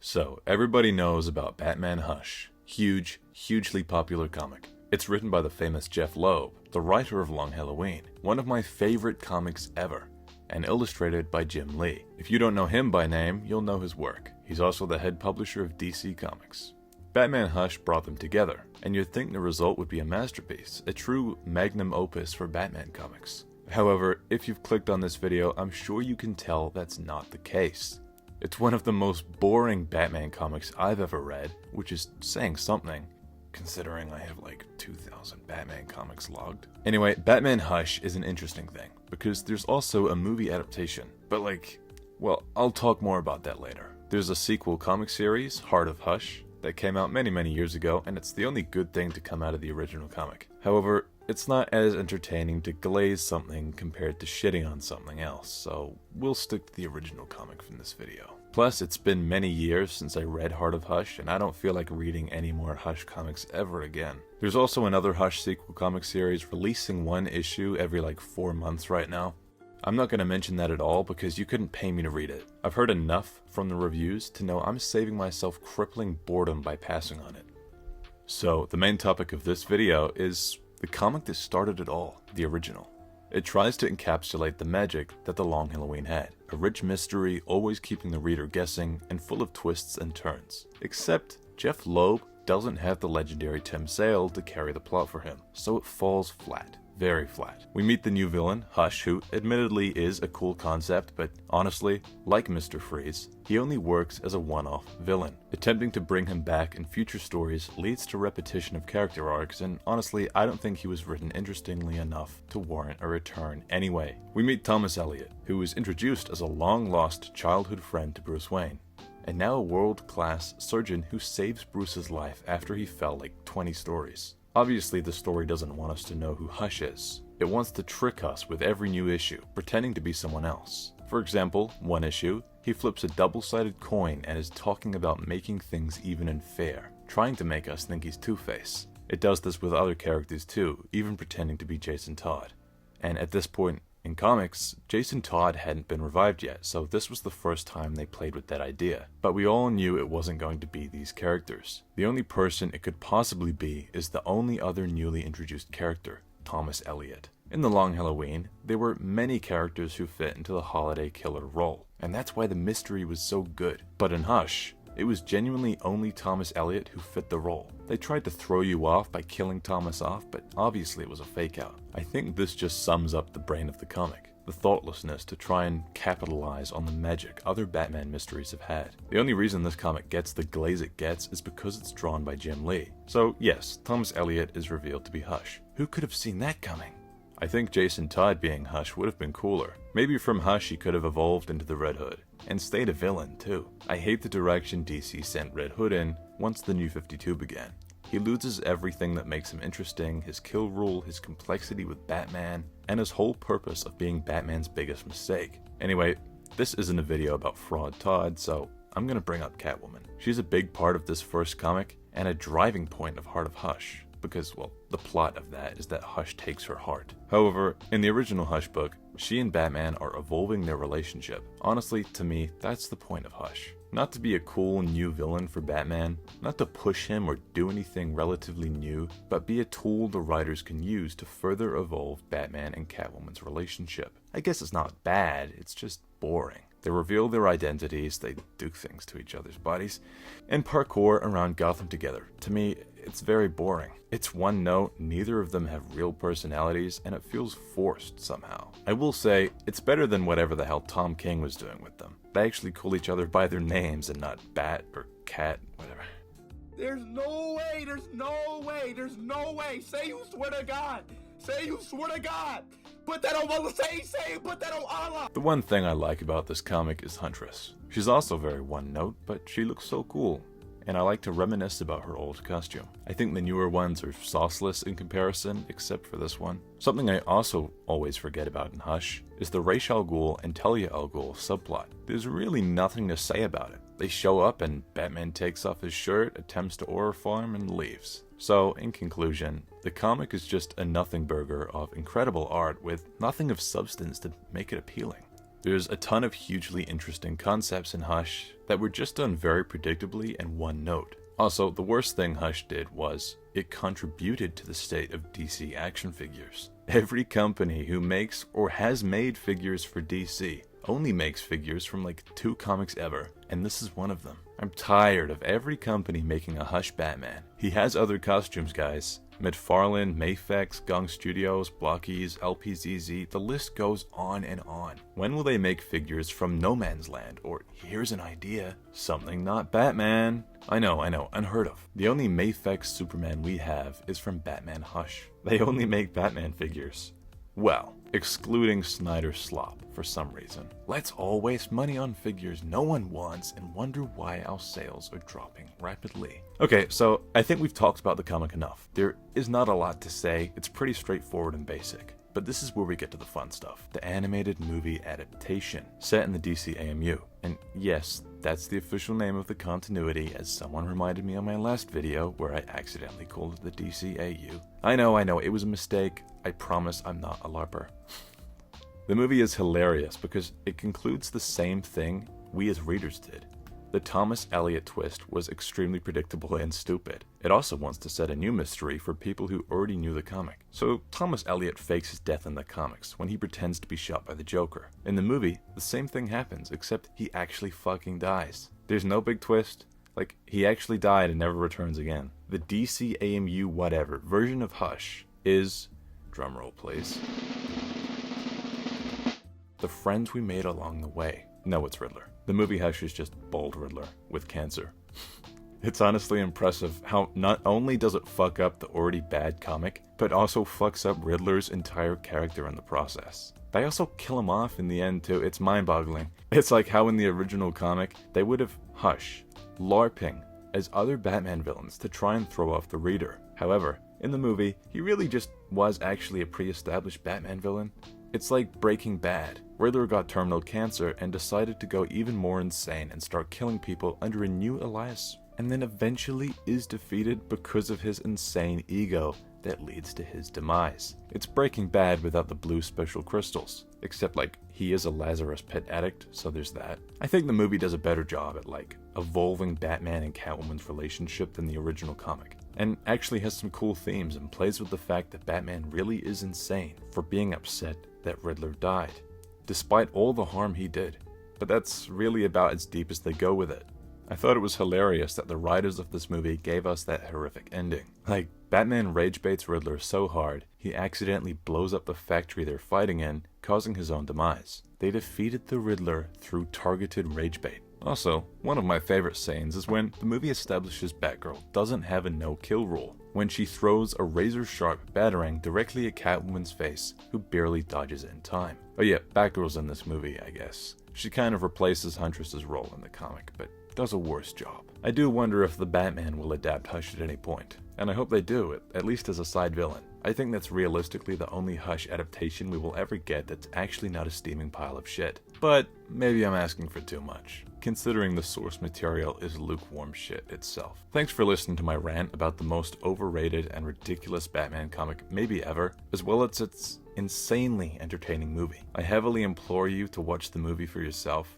So, everybody knows about Batman Hush. Hugely popular comic. It's written by the famous Jeff Loeb, the writer of Long Halloween, one of my favorite comics ever, and illustrated by Jim Lee. If you don't know him by name, you'll know his work. He's also the head publisher of DC Comics. Batman Hush brought them together, and you'd think the result would be a masterpiece, a true magnum opus for Batman comics. However, if you've clicked on this video, I'm sure you can tell that's not the case. It's one of the most boring Batman comics I've ever read, which is saying something, considering I have like 2,000 Batman comics logged. Anyway, Batman Hush is an interesting thing, because there's also a movie adaptation, but well, I'll talk more about that later. There's a sequel comic series, Heart of Hush, that came out many years ago, and it's the only good thing to come out of the original comic. However, it's not as entertaining to glaze something compared to shitting on something else, so we'll stick to the original comic from this video. Plus, it's been many years since I read Heart of Hush, and I don't feel like reading any more Hush comics ever again. There's also another Hush sequel comic series releasing one issue every 4 months right now. I'm not going to mention that at all because you couldn't pay me to read it. I've heard enough from the reviews to know I'm saving myself crippling boredom by passing on it. So, the main topic of this video is the comic that started it all, the original. It tries to encapsulate the magic that the Long Halloween had. A rich mystery, always keeping the reader guessing, and full of twists and turns. Except, Jeff Loeb doesn't have the legendary Tim Sale to carry the plot for him, so it falls flat. Very flat. We meet the new villain, Hush, who admittedly is a cool concept, but honestly, like Mr. Freeze, he only works as a one-off villain. Attempting to bring him back in future stories leads to repetition of character arcs, and honestly, I don't think he was written interestingly enough to warrant a return anyway. We meet Thomas Elliot, who was introduced as a long-lost childhood friend to Bruce Wayne, and now a world-class surgeon who saves Bruce's life after he fell 20 stories. Obviously, the story doesn't want us to know who Hush is. It wants to trick us with every new issue, pretending to be someone else. For example, one issue, he flips a double-sided coin and is talking about making things even and fair, trying to make us think he's Two-Face. It does this with other characters too, even pretending to be Jason Todd. And at this point in comics, Jason Todd hadn't been revived yet, so this was the first time they played with that idea. But we all knew it wasn't going to be these characters. The only person it could possibly be is the only other newly introduced character, Thomas Elliot. In the Long Halloween, there were many characters who fit into the holiday killer role, and that's why the mystery was so good. But in Hush, it was genuinely only Thomas Elliot who fit the role. They tried to throw you off by killing Thomas off, but obviously it was a fake out. I think this just sums up the brain of the comic. The thoughtlessness to try and capitalize on the magic other Batman mysteries have had. The only reason this comic gets the glaze it gets is because it's drawn by Jim Lee. So yes, Thomas Elliot is revealed to be Hush. Who could have seen that coming? I think Jason Todd being Hush would have been cooler. Maybe from Hush he could have evolved into the Red Hood, and stayed a villain too. I hate the direction DC sent Red Hood in once the New 52 began. He loses everything that makes him interesting, his kill rule, his complexity with Batman, and his whole purpose of being Batman's biggest mistake. Anyway, this isn't a video about Fraud Todd, so I'm gonna bring up Catwoman. She's a big part of this first comic, and a driving point of Heart of Hush. Because, well, the plot of that is that Hush takes her heart. However, in the original Hush book, she and Batman are evolving their relationship. Honestly, to me, that's the point of Hush. Not to be a cool new villain for Batman, not to push him or do anything relatively new, but be a tool the writers can use to further evolve Batman and Catwoman's relationship. I guess it's not bad, it's just boring. They reveal their identities, they do things to each other's bodies, and parkour around Gotham together. To me, it's very boring. It's one note, neither of them have real personalities, and it feels forced somehow. I will say, it's better than whatever the hell Tom King was doing with them. They actually call each other by their names and not Bat or Cat, whatever. There's no way. Say you swear to God. Put that on Allah. Put that on Allah. The one thing I like about this comic is Huntress. She's also very one note, but she looks so cool. And I like to reminisce about her old costume. I think the newer ones are sauceless in comparison, except for this one. Something I also always forget about in Hush is the Ra's al Ghul and Talia al Ghul subplot. There's really nothing to say about it. They show up and Batman takes off his shirt, attempts to aura farm, and leaves. So, in conclusion, the comic is just a nothing burger of incredible art with nothing of substance to make it appealing. There's a ton of hugely interesting concepts in Hush that were just done very predictably in one note. Also, the worst thing Hush did was it contributed to the state of DC action figures. Every company who makes or has made figures for DC only makes figures from like 2 comics ever, and this is one of them. I'm tired of every company making a Hush Batman. He has other costumes, guys. McFarlane, Mafex, Gong Studios, Blockies, LPZZ, the list goes on and on. When will they make figures from No Man's Land? Or here's an idea, something not Batman. I know, unheard of. The only Mafex Superman we have is from Batman Hush. They only make Batman figures. Well, excluding Snyder's slop for some reason. Let's all waste money on figures no one wants and wonder why our sales are dropping rapidly. Okay, so I think we've talked about the comic enough. There is not a lot to say, it's pretty straightforward and basic. But this is where we get to the fun stuff. The animated movie adaptation, set in the DC AMU. And yes, that's the official name of the continuity, as someone reminded me on my last video where I accidentally called it the DCAU. I know, it was a mistake. I promise I'm not a LARPer. The movie is hilarious because it concludes the same thing we as readers did. The Thomas Elliot twist was extremely predictable and stupid. It also wants to set a new mystery for people who already knew the comic. So Thomas Elliot fakes his death in the comics when he pretends to be shot by the Joker. In the movie, the same thing happens, except he actually fucking dies. There's no big twist. Like, he actually died and never returns again. The DC AMU whatever version of Hush is, drumroll please, the friends we made along the way. No, it's Riddler. The movie Hush is just bald Riddler with cancer. It's honestly impressive how not only does it fuck up the already bad comic, but also fucks up Riddler's entire character in the process. They also kill him off in the end too. It's mind-boggling. It's like how in the original comic, they would have Hush LARPing as other Batman villains to try and throw off the reader. However, in the movie, he really just was actually a pre-established Batman villain. It's like Breaking Bad. Riddler got terminal cancer and decided to go even more insane and start killing people under a new alias, and then eventually is defeated because of his insane ego that leads to his demise. It's Breaking Bad without the blue special crystals, except like he is a Lazarus pit addict, so there's that. I think the movie does a better job at like evolving Batman and Catwoman's relationship than the original comic, and actually has some cool themes and plays with the fact that Batman really is insane for being upset that Riddler died, despite all the harm he did. But that's really about as deep as they go with it. I thought it was hilarious that the writers of this movie gave us that horrific ending. Like, Batman rage baits Riddler so hard, he accidentally blows up the factory they're fighting in, causing his own demise. They defeated the Riddler through targeted rage bait. Also, one of my favorite scenes is when the movie establishes Batgirl doesn't have a no-kill rule, when she throws a razor-sharp batarang directly at Catwoman's face, who barely dodges it in time. Oh yeah, Batgirl's in this movie, I guess. She kind of replaces Huntress's role in the comic, but does a worse job. I do wonder if the Batman will adapt Hush at any point, and I hope they do, at least as a side villain. I think that's realistically the only Hush adaptation we will ever get that's actually not a steaming pile of shit. But maybe I'm asking for too much, considering the source material is lukewarm shit itself. Thanks for listening to my rant about the most overrated and ridiculous Batman comic maybe ever, as well as its insanely entertaining movie. I heavily implore you to watch the movie for yourself.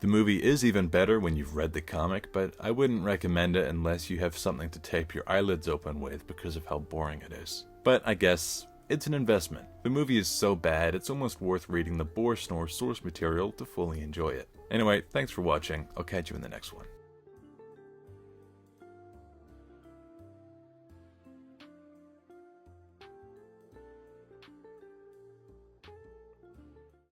The movie is even better when you've read the comic, but I wouldn't recommend it unless you have something to tape your eyelids open with because of how boring it is. But I guess it's an investment. The movie is so bad, it's almost worth reading the Boar Snore source material to fully enjoy it. Anyway, thanks for watching. I'll catch you in the next one.